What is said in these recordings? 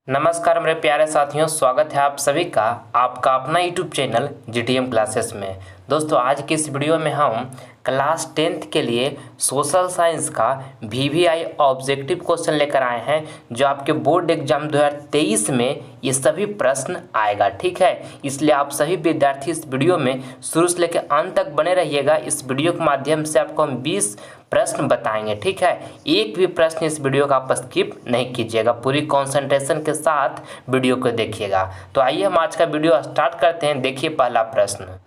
नमस्कार मेरे प्यारे साथियों, स्वागत है आप सभी का आपका अपना यूट्यूब चैनल जीटीएम क्लासेस में। दोस्तों, आज की इस वीडियो में हम क्लास 10th के लिए सोशल साइंस का वीवीआई ऑब्जेक्टिव क्वेश्चन लेकर आए हैं, जो आपके बोर्ड एग्जाम 2023 में ये सभी प्रश्न आएगा। ठीक है, इसलिए आप सभी विद्यार्थी इस वीडियो में शुरू से लेकर अंत तक बने रहिएगा। इस वीडियो के माध्यम से आपको हम 20 प्रश्न बताएंगे। ठीक है, एक भी प्रश्न इस वीडियो का आप स्किप नहीं कीजिएगा, पूरी कंसंट्रेशन के साथ वीडियो को देखिएगा। तो आइए हम आज का वीडियो स्टार्ट करते हैं। देखिए पहला प्रश्न,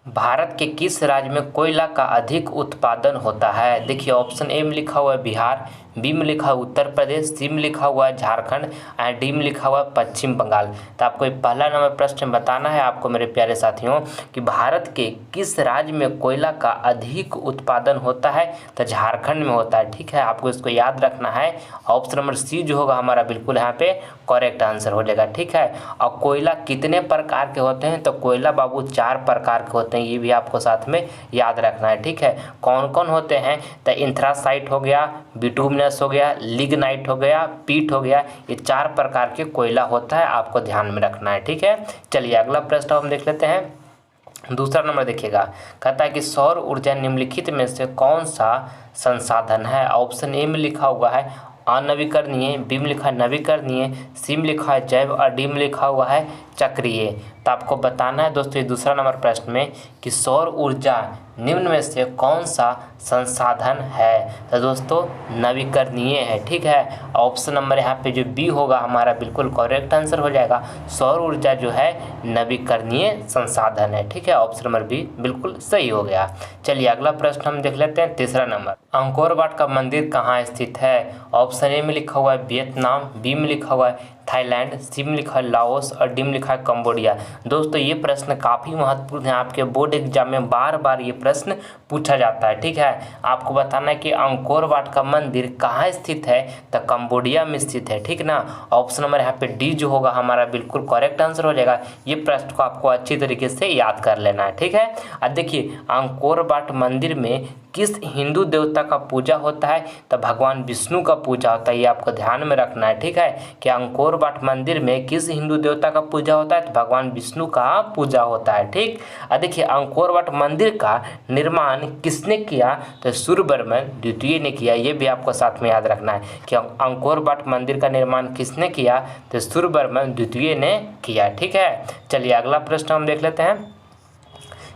भारत के किस राज्य में कोयला का अधिक उत्पादन होता है? देखिए ऑप्शन ए में लिखा हुआ है बिहार, बी में लिखा हुआ उत्तर प्रदेश, सी में लिखा हुआ है झारखंड एंड डी में लिखा हुआ है पश्चिम बंगाल। तो आपको ये पहला नंबर प्रश्न बताना है आपको मेरे प्यारे साथियों कि भारत के किस राज्य में कोयला का अधिक उत्पादन होता है? तो झारखंड में होता है। ठीक है, आपको इसको याद रखना है। ऑप्शन नंबर सी जो होगा हमारा बिल्कुल यहाँ पे करेक्ट आंसर हो जाएगा। ठीक है, और कोयला कितने प्रकार के होते हैं? तो कोयला बाबू 4 प्रकार के होते हैं, ये भी आपको साथ में याद रखना है। ठीक है, कौन कौन होते हैं? तो एंथ्रासाइट हो गया, बिटुमिनस हो गया, लिग्नाइट हो गया, पीट हो गया, ये 4 प्रकार के कोयला होता है, आपको ध्यान में रखना है। ठीक है, चलिए अगला प्रश्न हम देख लेते हैं। दूसरा नंबर देखिएगा, कहता है कि सौर ऊर्जा निम्नलिखित में से कौन सा संसाधन है? ऑप्शन ए में लिखा हुआ है अनवीकरणीय, बी में लिखा है नवीकरणीय, सी में लिखा है जैव और डी में लिखा हुआ है चक्रीय। तो आपको बताना है दोस्तों ये दूसरा नंबर प्रश्न में कि सौर ऊर्जा निम्न में से कौन सा संसाधन है? तो दोस्तों नवीकरणीय है। ठीक है, ऑप्शन नंबर यहाँ पे जो बी होगा हमारा बिल्कुल करेक्ट आंसर हो जाएगा। सौर ऊर्जा जो है नवीकरणीय संसाधन है। ठीक है, ऑप्शन नंबर बी बिल्कुल सही हो गया। चलिए अगला प्रश्न हम देख लेते हैं। तीसरा नंबर, अंकोर वाट का मंदिर कहाँ स्थित है? ऑप्शन ए में लिखा हुआ है वियतनाम, बी में लिखा हुआ है थाईलैंड, सी में लिखा है लाओस और डी में लिखा है कंबोडिया। दोस्तों ये प्रश्न काफ़ी महत्वपूर्ण है, आपके बोर्ड एग्जाम में बार बार ये प्रश्न पूछा जाता है। ठीक है, आपको बताना है कि अंकोर वाट का मंदिर कहाँ स्थित है? तो कंबोडिया में स्थित है। ठीक ना, ऑप्शन नंबर यहाँ पे डी जो होगा हमारा बिल्कुल करेक्ट आंसर हो जाएगा। ये प्रश्न को आपको अच्छी तरीके से याद कर लेना है। ठीक है, अब देखिए अंकोर वाट मंदिर में किस हिंदू देवता का पूजा होता है? तो भगवान विष्णु का पूजा होता है, ये आपको ध्यान में रखना है। ठीक है, कि अंकोर वाट मंदिर में किस हिंदू देवता का पूजा होता है? तो भगवान विष्णु का पूजा होता है। ठीक, अब देखिए अंकोर वाट मंदिर का निर्माण किसने किया? तो सूर्यवर्मन द्वितीय ने किया। ये भी आपको साथ में याद रखना है कि अंकोर वाट मंदिर का निर्माण किसने किया? तो सूर्यवर्मन द्वितीय ने किया। ठीक है, चलिए अगला प्रश्न हम देख लेते हैं।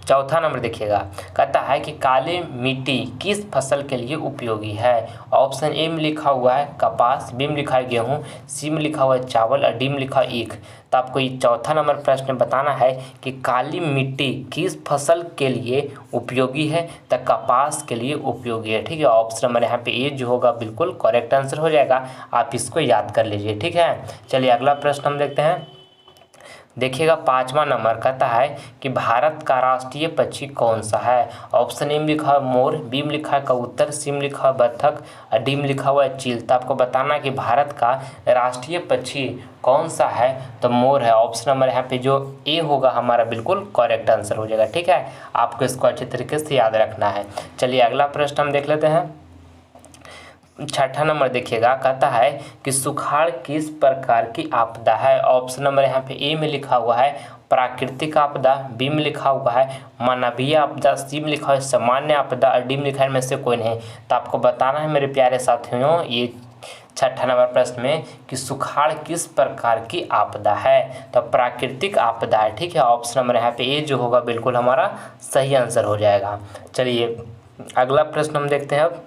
चौथा नंबर देखिएगा, कहता है कि काली मिट्टी किस फसल के लिए उपयोगी है? ऑप्शन ए में लिखा हुआ है कपास, बी में लिखा है गेहूं, सी में लिखा हुआ है चावल और डी में लिखा है ईख। तो आपको ये चौथा नंबर प्रश्न बताना है कि काली मिट्टी किस फसल के लिए उपयोगी है? तो कपास के लिए उपयोगी है। ठीक है, ऑप्शन नंबर यहाँ पे ए जो होगा बिल्कुल करेक्ट आंसर हो जाएगा, आप इसको याद कर लीजिए। ठीक है, चलिए अगला प्रश्न हम देखते हैं। देखिएगा पाँचवा नंबर कहता है कि भारत का राष्ट्रीय पक्षी कौन सा है? ऑप्शन ए में लिखा है मोर, बी में लिखा है कबूतर, सी में लिखा है बत्तख और डी में लिखा हुआ है चील। तो आपको बताना है कि भारत का राष्ट्रीय पक्षी कौन सा है? तो मोर है। ऑप्शन नंबर यहाँ पे जो ए होगा हमारा बिल्कुल करेक्ट आंसर हो जाएगा। ठीक है, आपको इसको अच्छे तरीके से याद रखना है। चलिए अगला प्रश्न हम देख लेते हैं। छठा नंबर देखिएगा, कहता है कि सुखाड़ किस प्रकार की आपदा है? ऑप्शन नंबर यहाँ पे ए में लिखा हुआ है प्राकृतिक आपदा, बी में लिखा हुआ है मानवीय आपदा, सी में लिखा है सामान्य आपदा और डी में लिखा है में से कोई नहीं। तो आपको बताना है मेरे प्यारे साथियों ये छठा नंबर प्रश्न में कि सुखाड़ किस प्रकार की आपदा है? तो प्राकृतिक आपदा है। ठीक है, ऑप्शन नंबर यहाँ पे ए जो होगा बिल्कुल हमारा सही आंसर हो जाएगा। चलिए अगला प्रश्न हम देखते हैं अब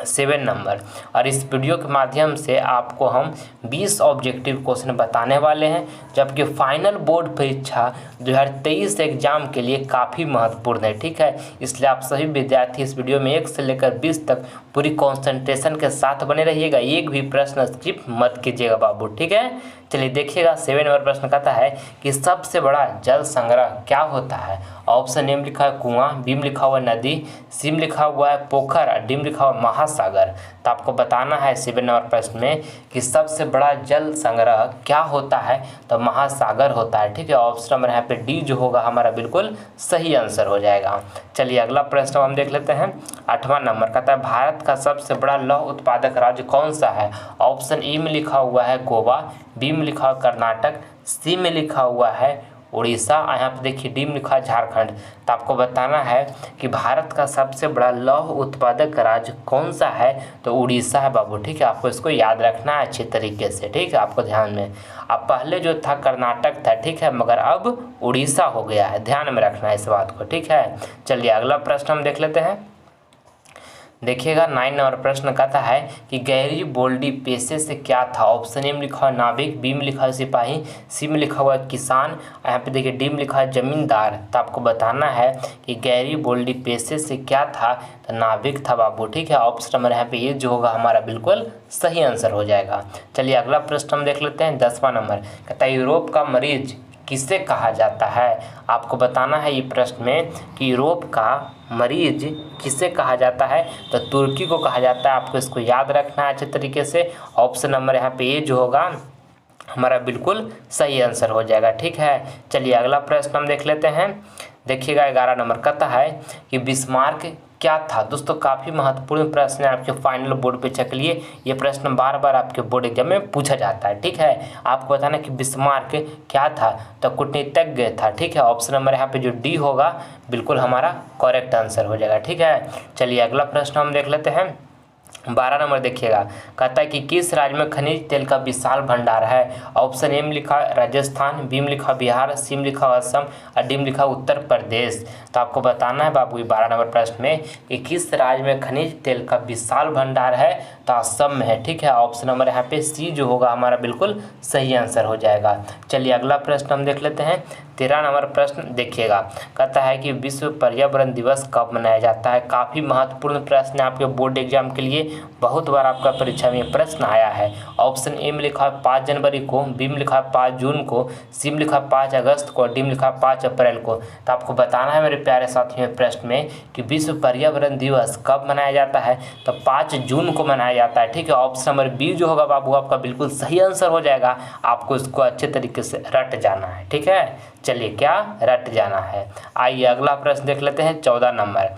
7 नंबर, और इस वीडियो के माध्यम से आपको हम 20 ऑब्जेक्टिव क्वेश्चन बताने वाले हैं, जबकि फाइनल बोर्ड परीक्षा 2023 एग्जाम के लिए काफ़ी महत्वपूर्ण है। ठीक है, इसलिए आप सभी विद्यार्थी इस वीडियो में 1 से लेकर 20 तक पूरी कंसंट्रेशन के साथ बने रहिएगा, एक भी प्रश्न स्किप मत कीजिएगा बाबू। ठीक है, चलिए देखिएगा 7 नंबर प्रश्न कहता है कि सबसे बड़ा जल संग्रह क्या होता है। ऑप्शन ए में लिखा है कुआं, बी में लिखा हुआ है नदी, सी में लिखा हुआ है पोखर और डी में लिखा हुआ है महासागर। तो आपको बताना है 7 नंबर प्रश्न में कि सबसे बड़ा जल संग्रह क्या होता है, तो महासागर होता है। ठीक है, ऑप्शन नंबर यहाँ पे डी जो होगा हमारा बिल्कुल सही आंसर हो जाएगा। चलिए अगला प्रश्न हम देख लेते हैं। 8वां नंबर कहता है भारत का सबसे बड़ा लौह उत्पादक राज्य कौन सा है। ऑप्शन ई में लिखा हुआ है गोवा, बी में लिखा हुआ कर्नाटक, सी में लिखा हुआ है उड़ीसा, यहाँ पे देखिए डी में लिखा है झारखंड। तो आपको बताना है कि भारत का सबसे बड़ा लौह उत्पादक राज्य कौन सा है, तो उड़ीसा है बाबू। ठीक है, आपको इसको याद रखना है अच्छे तरीके से। ठीक है, आपको ध्यान में, अब पहले जो था कर्नाटक था, ठीक है, मगर अब उड़ीसा हो गया है, ध्यान में रखना है इस बात को। ठीक है, चलिए अगला प्रश्न हम देख लेते हैं। देखिएगा 9 नंबर प्रश्न कहता है कि गैरी बोल्डी पेशे से क्या था। ऑप्शन ए में लिखा है नाविक, बी में लिखा है सिपाही, सी में लिखा हुआ है किसान, यहाँ पे देखिए डी में लिखा है जमींदार। तो आपको बताना है कि गैरी बोल्डी पेशे से क्या था, तो नाविक था बाबू। ठीक है, ऑप्शन नंबर यहाँ पे ये जो होगा हमारा बिल्कुल सही आंसर हो जाएगा। चलिए अगला प्रश्न हम देख लेते हैं। 10वां नंबर कहता है यूरोप का मरीज किसे कहा जाता है। आपको बताना है ये प्रश्न में कि यूरोप का मरीज किसे कहा जाता है, तो तुर्की को कहा जाता है। आपको इसको याद रखना है अच्छे तरीके से। ऑप्शन नंबर यहाँ पे ये जो होगा हमारा बिल्कुल सही आंसर हो जाएगा। ठीक है, चलिए अगला प्रश्न हम देख लेते हैं। देखिएगा 11 नंबर कहता है कि बिस्मार्क क्या था। दोस्तों काफ़ी महत्वपूर्ण प्रश्न है आपके फाइनल बोर्ड परीक्षा के लिए। ये प्रश्न बार बार आपके बोर्ड एग्जाम में पूछा जाता है। ठीक है, आपको बताना कि बिस्मार्क क्या था, तो कूटनीतिज्ञ था। ठीक है, ऑप्शन नंबर यहाँ पे जो डी होगा बिल्कुल हमारा करेक्ट आंसर हो जाएगा। ठीक है, चलिए अगला प्रश्न हम देख लेते हैं। 12 नंबर देखिएगा, कहता है कि किस राज्य में खनिज तेल का विशाल भंडार है। ऑप्शन ए में लिखा राजस्थान, बी में लिखा बिहार, सी में लिखा असम और डी में लिखा उत्तर प्रदेश। तो आपको बताना है बाबू 12 नंबर प्रश्न में कि किस राज्य में खनिज तेल का विशाल भंडार है, तो असम में है। ठीक है, ऑप्शन नंबर यहाँ पे सी जो होगा हमारा बिल्कुल सही आंसर हो जाएगा। चलिए अगला प्रश्न हम देख लेते हैं। 13 नंबर प्रश्न देखिएगा, कहता है कि विश्व पर्यावरण दिवस कब मनाया जाता है। काफ़ी महत्वपूर्ण प्रश्न है आपके बोर्ड एग्जाम के लिए, बहुत बार आपका परीक्षा में प्रश्न आया है। ऑप्शन ए में लिखा है 5 जनवरी को, बी में लिखा है 5 जून को, सी में लिखा है 5 अगस्त को, डी में लिखा है 5 अप्रैल को। तो आपको बताना है मेरे प्यारे साथियों प्रश्न में कि विश्व पर्यावरण दिवस कब मनाया जाता है, तो 5 जून को मनाया जाता है। ठीक है, ऑप्शन नंबर बी जो होगा बाबू आपका बिल्कुल सही आंसर हो जाएगा। आपको इसको अच्छे तरीके से रट जाना है। ठीक है, चलिए क्या रट जाना है। आइए अगला प्रश्न देख लेते हैं। 14 नंबर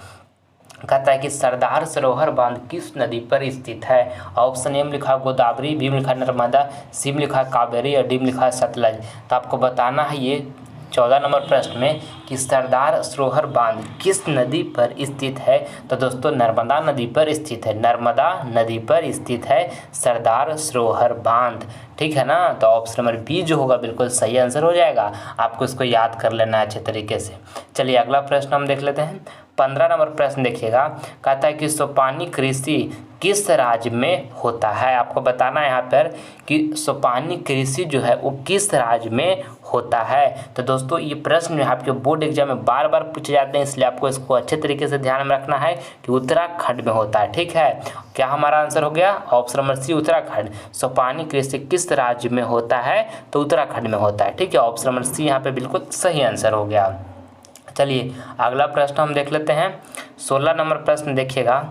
कहता है कि सरदार सरोवर बांध किस नदी पर स्थित है। ऑप्शन ए में लिखा है गोदावरी, बी में लिखा है नर्मदा, सी में लिखा है कावेरी और डी में लिखा है सतलज। तो आपको बताना है ये 14 नंबर प्रश्न में कि सरदार सरोवर बांध किस नदी पर स्थित है, तो दोस्तों नर्मदा नदी पर स्थित है। नर्मदा नदी पर स्थित है सरदार सरोवर बांध। ठीक है ना, तो ऑप्शन नंबर बी जो होगा बिल्कुल सही आंसर हो जाएगा। आपको इसको याद कर लेना है अच्छे तरीके से। चलिए अगला प्रश्न हम देख लेते हैं। 15 नंबर प्रश्न देखिएगा, कहता है कि सोपानी कृषि किस राज्य में होता है। आपको बताना है यहाँ पर कि सोपानी कृषि जो है वो किस राज्य में होता है। तो दोस्तों ये प्रश्न आपके बोर्ड एग्जाम में बार बार पूछे जाते हैं, इसलिए आपको इसको अच्छे तरीके से ध्यान में रखना है कि उत्तराखंड में होता है। ठीक है, क्या हमारा आंसर हो गया ऑप्शन नंबर सी उत्तराखंड। सोपानी कृषि किस राज्य में होता है, तो उत्तराखंड में होता है। ठीक है, ऑप्शन नंबर सी यहाँ पे बिल्कुल सही आंसर हो गया। चलिए अगला प्रश्न हम देख लेते हैं। 16 नंबर प्रश्न देखिएगा।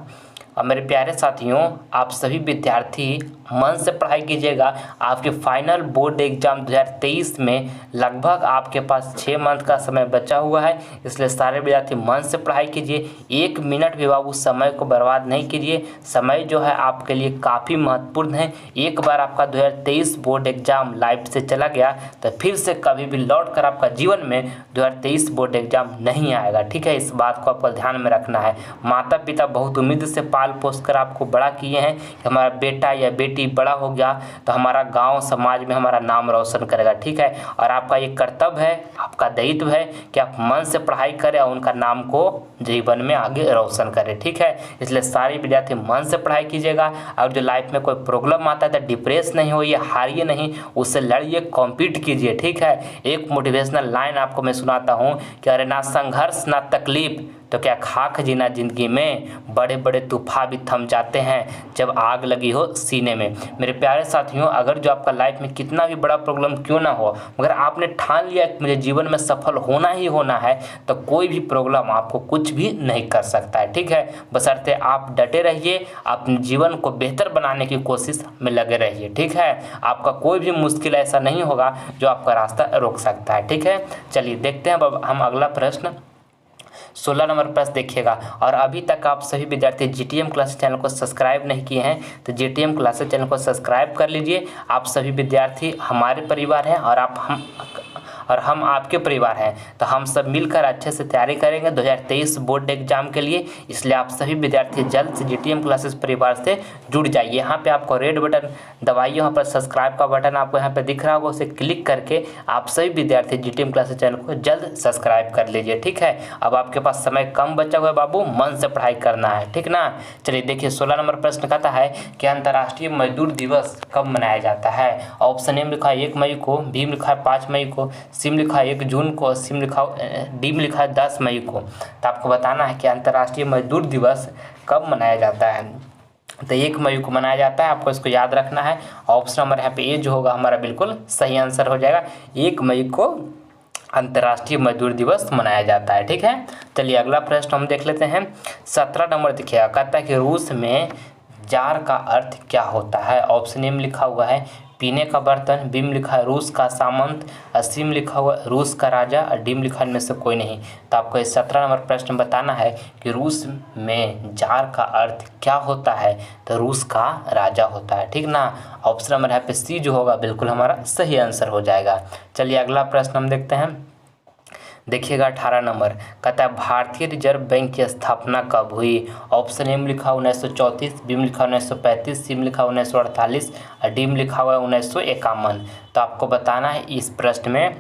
और मेरे प्यारे साथियों आप सभी विद्यार्थी मन से पढ़ाई कीजिएगा। आपके फाइनल बोर्ड एग्जाम 2023 में लगभग आपके पास 6 मंथ का समय बचा हुआ है, इसलिए सारे विद्यार्थी मन से पढ़ाई कीजिए। 1 मिनट भी बाबू समय को बर्बाद नहीं कीजिए। समय जो है आपके लिए काफ़ी महत्वपूर्ण है। एक बार आपका 2023 बोर्ड एग्जाम लाइफ से चला गया तो फिर से कभी भी लौट कर आपका जीवन में 2023 बोर्ड एग्जाम नहीं आएगा। ठीक है, इस बात को आपको ध्यान में रखना है। माता पिता बहुत उम्मीद से पाल पोस कर आपको बड़ा किए हैं कि हमारा बेटा या बेटी बड़ा हो गया तो हमारा गांव समाज में हमारा नाम रोशन करेगा। ठीक है, और आपका ये कर्तव्य है, आपका दायित्व है कि आप मन से पढ़ाई करें और उनका नाम को जीवन में आगे रोशन करें। ठीक है, इसलिए सारे विद्यार्थी मन से पढ़ाई कीजिएगा। और जो लाइफ में कोई प्रॉब्लम आता है तो डिप्रेस नहीं होइए, हारिए नहीं, उससे लड़िए, कॉम्पीट कीजिए। ठीक है, एक मोटिवेशनल लाइन आपको मैं सुनाता हूँ कि अरे ना संघर्ष ना तकलीफ तो क्या खाक जीना ज़िंदगी में, बड़े बड़े तूफान भी थम जाते हैं जब आग लगी हो सीने में। मेरे प्यारे साथियों, अगर जो आपका लाइफ में कितना भी बड़ा प्रॉब्लम क्यों ना हो, मगर आपने ठान लिया कि मुझे जीवन में सफल होना ही होना है, तो कोई भी प्रॉब्लम आपको कुछ भी नहीं कर सकता है। ठीक है, बशर्ते आप डटे रहिए, अपने जीवन को बेहतर बनाने की कोशिश में लगे रहिए। ठीक है, आपका कोई भी मुश्किल ऐसा नहीं होगा जो आपका रास्ता रोक सकता है। ठीक है, चलिए देखते हैं अब हम अगला प्रश्न। 16 नंबर प्रश्न देखिएगा। और अभी तक आप सभी विद्यार्थी जीटीएम क्लासेस चैनल को सब्सक्राइब नहीं किए हैं तो जीटीएम क्लासेस चैनल को सब्सक्राइब कर लीजिए। आप सभी विद्यार्थी हमारे परिवार हैं और हम आपके परिवार हैं, तो हम सब मिलकर अच्छे से तैयारी करेंगे 2023 बोर्ड एग्जाम के लिए। इसलिए आप सभी विद्यार्थी जल्द से जीटीएम क्लासेस परिवार से जुड़ जाइए। यहाँ पे आपको रेड बटन दबाइए, वहाँ पर सब्सक्राइब का बटन आपको यहाँ पे दिख रहा होगा, उसे क्लिक करके आप सभी विद्यार्थी जीटीएम क्लासेस चैनल को जल्द सब्सक्राइब कर लीजिए। ठीक है, अब आपके पास समय कम बचा हुआ है बाबू, मन से पढ़ाई करना है। ठीक ना, चलिए देखिए 16 नंबर प्रश्न कहता है कि अंतर्राष्ट्रीय मजदूर दिवस कब मनाया जाता है। ऑप्शन ए में लिखा है 1 मई को, बी में लिखा है 5 मई को, सी में लिखा है 1 जून को, सी में लिखा डी में लिखा है 10 मई को। तो आपको बताना है कि अंतर्राष्ट्रीय मजदूर दिवस कब मनाया जाता है। तो 1 मई को मनाया जाता है, आपको इसको याद रखना है। ऑप्शन नंबर यहाँ पे ए जो होगा हमारा बिल्कुल सही आंसर हो जाएगा। 1 मई को अंतर्राष्ट्रीय मजदूर दिवस मनाया जाता है। ठीक है, चलिए अगला प्रश्न हम देख लेते हैं। 17 नंबर देखिएगा, कहता है कि रूस में जार का अर्थ क्या होता है। ऑप्शन ए में लिखा हुआ है पीने का बर्तन, बी में लिखा है रूस का सामंत, सी में लिखा हुआ है रूस का राजा और डी में लिखा है इनमें से कोई नहीं। तो आपको इस 17 नंबर प्रश्न बताना है कि रूस में जार का अर्थ क्या होता है। तो रूस का राजा होता है। ठीक ना, ऑप्शन नंबर यहाँ पे सी जो होगा बिल्कुल हमारा सही आंसर हो जाएगा। चलिए अगला प्रश्न हम देखते हैं। देखिएगा 18 नंबर कहता है भारतीय रिजर्व बैंक की स्थापना कब हुई। ऑप्शन ए में लिखा 1934, बी में लिखा 1935, सी में लिखा 1948 और डी में लिखा हुआ है 1951। तो आपको बताना है इस प्रश्न में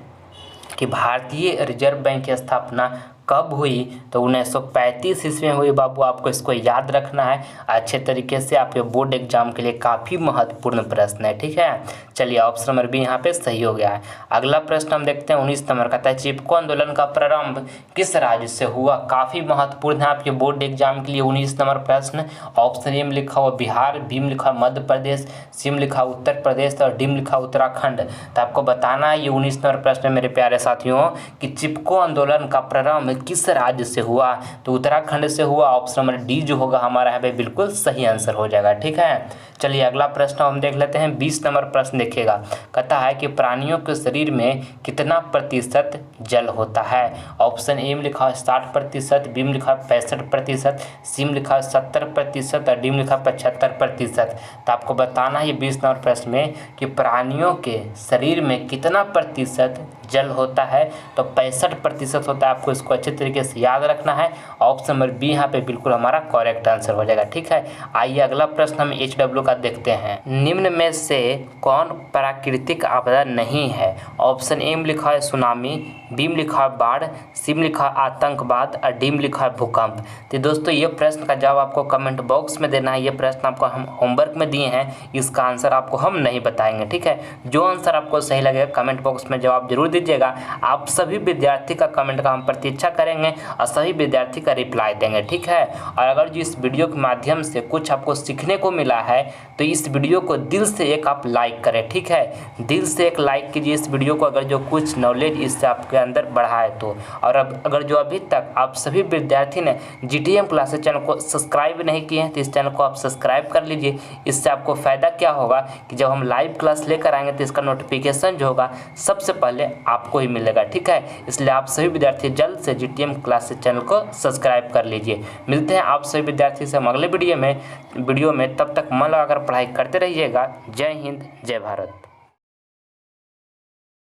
कि भारतीय रिजर्व बैंक की स्थापना कब हुई। तो 1935 ईस्वी में हुई बाबू, आपको इसको याद रखना है अच्छे तरीके से, आपके बोर्ड एग्जाम के लिए काफ़ी महत्वपूर्ण प्रश्न है। ठीक है, चलिए ऑप्शन नंबर बी यहाँ पे सही हो गया है। अगला प्रश्न हम देखते हैं 19 नंबर कहता है चिपको आंदोलन का प्रारंभ किस राज्य से हुआ। काफ़ी महत्वपूर्ण है आपके बोर्ड एग्जाम के लिए 19 नंबर प्रश्न। ऑप्शन ए में लिखा हुआ बिहार, बी में लिखा मध्य प्रदेश, सी में लिखा उत्तर प्रदेश और डी में लिखा उत्तराखंड। तो आपको बताना है ये 19 नंबर प्रश्न मेरे प्यारे साथियों कि चिपको आंदोलन का प्रारंभ किस राज्य से हुआ। तो उत्तराखंड से हुआ। ऑप्शन नंबर डी जो होगा हमारा यहाँ पे बिल्कुल सही आंसर हो जाएगा। ठीक है, चलिए अगला प्रश्न हम देख लेते हैं। 20 नंबर प्रश्न देखिएगा, कहता है कि प्राणियों के शरीर में कितना प्रतिशत जल होता है। ऑप्शन ए में लिखा है 60%, बी में लिखा है 65%, सी में लिखा है 70% और डी में लिखा है 75%। तो आपको बताना है ये 20 नंबर प्रश्न में कि प्राणियों के शरीर में कितना प्रतिशत जल होता है। तो 65% होता है, आपको इसको अच्छे तरीके से याद रखना है। ऑप्शन नंबर बी यहाँ पे बिल्कुल हमारा करेक्ट आंसर हो जाएगा। ठीक है, आइए अगला प्रश्न हम HW का देखते हैं। निम्न में से कौन प्राकृतिक आपदा नहीं है। ऑप्शन ए में लिखा है सुनामी, बी में लिखा है बाढ़, सी में लिखा है आतंकवाद और डी में लिखा है भूकंप। तो दोस्तों ये प्रश्न का जवाब आपको कमेंट बॉक्स में देना है। ये प्रश्न आपको हम होमवर्क में दिए हैं, इसका आंसर आपको हम नहीं बताएंगे। ठीक है, जो आंसर आपको सही लगेगा कमेंट बॉक्स में जवाब जरूर दीजिएगा। आप सभी विद्यार्थी का कमेंट का हम प्रतीक्षा करेंगे और सभी विद्यार्थी का रिप्लाई देंगे। ठीक है, और अगर जो इस वीडियो के माध्यम से कुछ आपको सीखने को मिला है तो इस वीडियो को दिल से एक आप लाइक करें। ठीक है, दिल से एक लाइक कीजिए इस वीडियो को, अगर जो कुछ नॉलेज इससे आपके अंदर बढ़ा है तो। और अब अगर जो अभी तक आप सभी विद्यार्थी ने जीटीएम क्लासेस चैनल को सब्सक्राइब नहीं किए हैं तो इस चैनल को आप सब्सक्राइब कर लीजिए। इससे आपको फ़ायदा क्या होगा कि जब हम लाइव क्लास लेकर आएंगे तो इसका नोटिफिकेशन जो होगा सबसे पहले आपको ही मिलेगा। ठीक है, इसलिए आप सभी विद्यार्थी जल्द से जीटीएम क्लासेस चैनल को सब्सक्राइब कर लीजिए। मिलते हैं आप सभी विद्यार्थी से हम अगले वीडियो में। तब तक मन लगाकर पढ़ाई करते रहिएगा। जय हिंद, जय भारत।